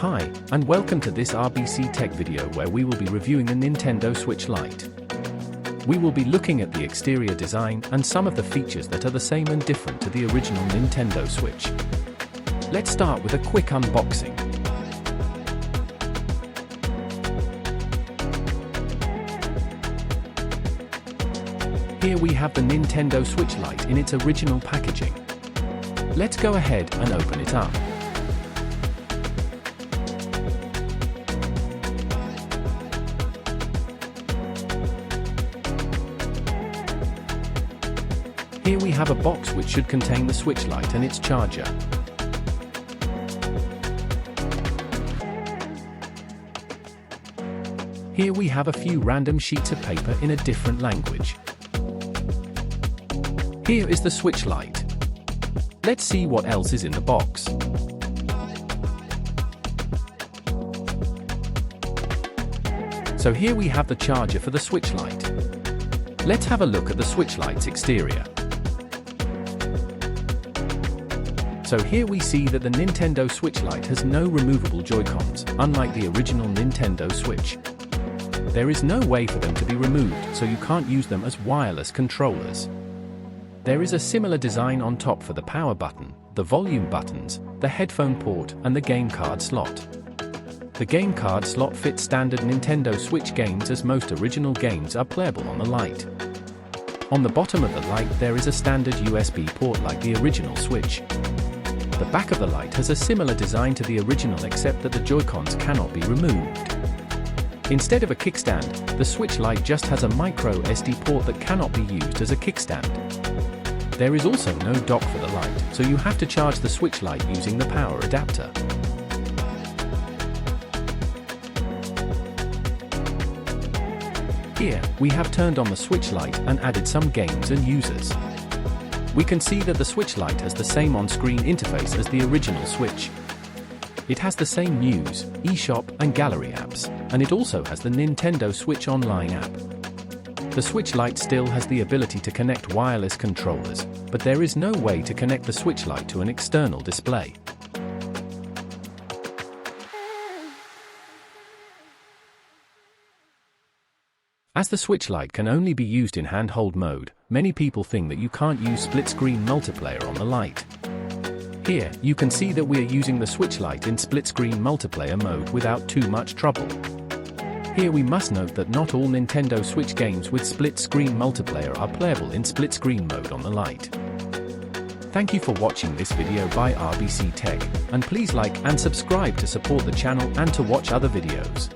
Hi, and welcome to this RBC Tech video where we will be reviewing the Nintendo Switch Lite. We will be looking at the exterior design and some of the features that are the same and different to the original Nintendo Switch. Let's start with a quick unboxing. Here we have the Nintendo Switch Lite in its original packaging. Let's go ahead and open it up. Here we have a box which should contain the Switch Lite and its charger. Here we have a few random sheets of paper in a different language. Here is the Switch Lite. Let's see what else is in the box. So here we have the charger for the Switch Lite. Let's have a look at the Switch Lite's exterior. So here we see that the Nintendo Switch Lite has no removable Joy-Cons, unlike the original Nintendo Switch. There is no way for them to be removed, so you can't use them as wireless controllers. There is a similar design on top for the power button, the volume buttons, the headphone port, and the game card slot. The game card slot fits standard Nintendo Switch games as most original games are playable on the Lite. On the bottom of the Lite there is a standard USB port like the original Switch. The back of the Lite has a similar design to the original except that the Joy-Cons cannot be removed. Instead of a kickstand, the Switch Lite just has a micro SD port that cannot be used as a kickstand. There is also no dock for the Lite, so you have to charge the Switch Lite using the power adapter. Here, we have turned on the Switch Lite and added some games and users. We can see that the Switch Lite has the same on-screen interface as the original Switch. It has the same news, eShop, and gallery apps, and it also has the Nintendo Switch Online app. The Switch Lite still has the ability to connect wireless controllers, but there is no way to connect the Switch Lite to an external display. As the Switch Lite can only be used in handheld mode, many people think that you can't use split-screen multiplayer on the Lite. Here, you can see that we are using the Switch Lite in split-screen multiplayer mode without too much trouble. Here we must note that not all Nintendo Switch games with split-screen multiplayer are playable in split-screen mode on the Lite. Thank you for watching this video by RBC Tech, and please like and subscribe to support the channel and to watch other videos.